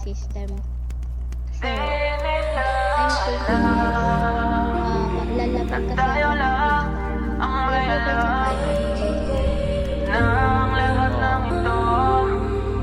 system. So, I'm thinking, lalapag kasi ako ng never sa ng lahat ng ito.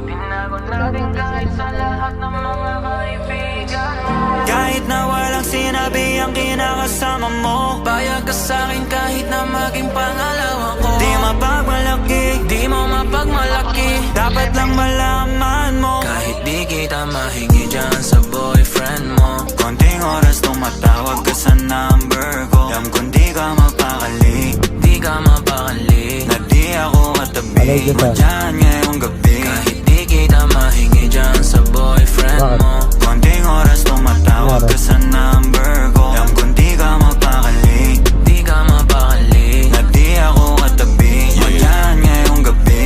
Tinago natin kahit sa lahat ng mga kaibigan mo. Kahit na walang sinabi ang kinakasama mo, payag ka sa'kin kahit na maging pangalawa ko. Di mapagmalaki, di mo mapagmalaki, dapat lang malaman mo. Kahit di kita mahingi dyan sa boyfriend mo, konting oras tumatawag ka sa number ko. Alam kong di ka mapakali, di ka mapakali, na di ako katabi mo dyan ngayong gabi. Kahit di kita mahingi dyan sa boyfriend mo, konting oras tumatawag ka sa number ko. Alam kong di ka mapakali, di ka mapakali, na di ako katabi mo dyan ngayong gabi.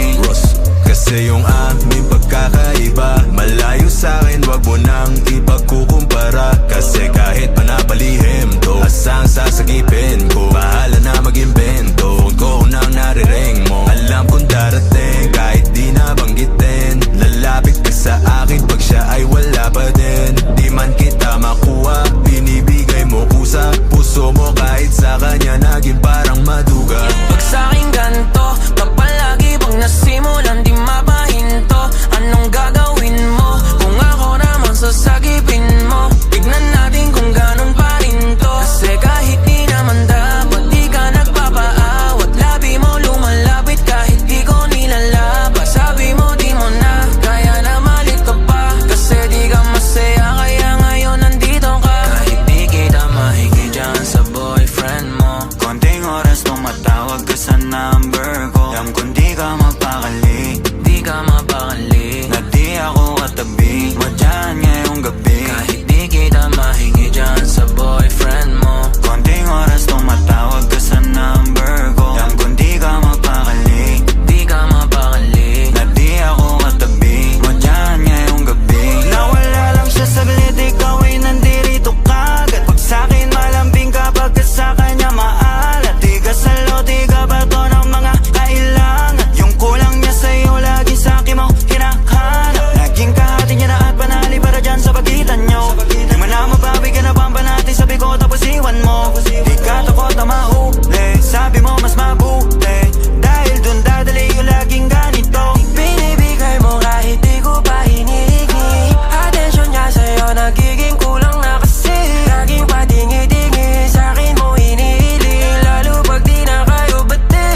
Kasi yung aming pagkakaiba malayo sa'kin, wag mo nang ipagkukumpara. Kasi kahit panapalihim to, asang sasagipin ko, bahala na mag-invento. Phone ko nang nariring mo, alam kong darating kahit di nabanggitin. Lalapit ka sa akin pag siya ay wala pa din. Di man kita makuha, binibigay mo kusa. Puso mo kahit sa kanya naging parang maduga. Pag sa'kin ganto, kapag lagi bang nasimulan di mapahinto, anong gagawin mo kung ako naman sasagipin mo? Tignan natin kung ganun pa rin to. Kasi kahit di naman dapat, di ka nagpapaawat. Labi mo lumalapit kahit di ko nilalaba. Sabi mo di mo na kaya na malit ka pa, kasi di ka masaya kaya ngayon nandito ka. Kahit di kita mahingi dyan sa boyfriend mo, konting oras tumatawag ka sa number ko. Alam kong di ka mapakali, di ka mapakali, na di ako katabi mo dyan ngayong gabi. Kahit di kita mahingi dyan sa boyfriend mo, konting oras tumatawag ka sa number ko. Alam kong di ka mapakali, di ka mapakali, na di ako katabi mo dyan ngayong gabi. Nawala lang siya saglit, ikaw ay nandirito kagad. Pag sa'kin malambing kapag ka sa kanya maalat. Di ka salo, di ka bato ng mga kailangan. Yung kulang niya sa'yo lagi sa'kin mo hinahanap. Naging kahati niya na at panali para dyan sa pagitan nyo. Di mo na mabawi ka na bang banati, sabi ko tapos iwan mo. Di ka takot na mahuli, sabi mo mas mabuti, dahil dun dadali yung laging ganito. Binibigay mo kahit di ko pa hinihingi. Atensyon niya sa'yo nagiging kulang na kasi. Laging patingi-tingi sa'kin mo hinihiling, lalo pag di na kayo bati.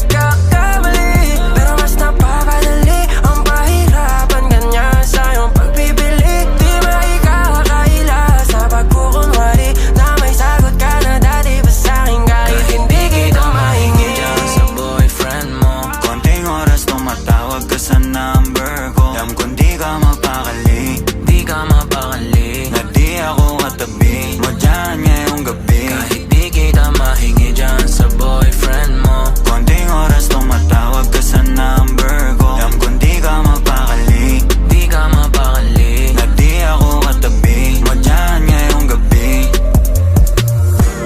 Nagkakamali, pero mas napakadali ang pahirapan ganyan sa iyong pagpipili. Di maikakakaila sa pagkukunwari na may sagot ka na dati pa sa'kin kahit hindi kita mahingi. Dyan sa boyfriend mo, konting oras tumatawag ka sa number ko. Alam kong di ka mapakali, di ka mapakali, na di ako katabi mo dyan ngayong gabi. Kahit di kita mahingi dyan sa boyfriend mo, konting oras tumatawag ka sa number ko. Alam kong di ka mapakali, di ka mapakali, na di ako katabi mo dyan ngayong gabi.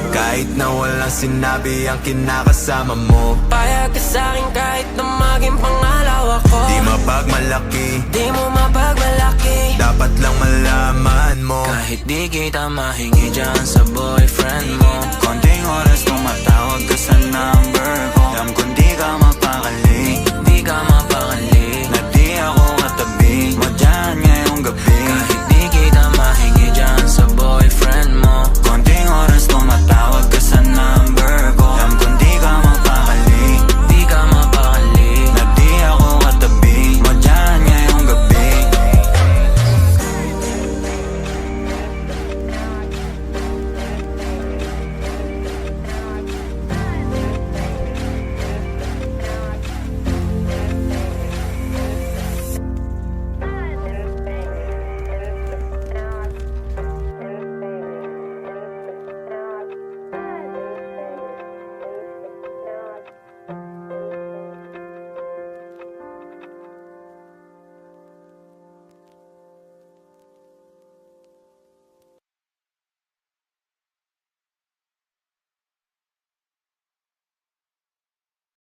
Kahit na walang sinabi ang kinakasama mo, Payag ka sa'kin kahit na maging pangalawa ko. di mapagmalaki, Di mo mapagmalaki, dapat lang malaman mo. kahit di kita mahingi dyan sa boyfriend mo, konting oras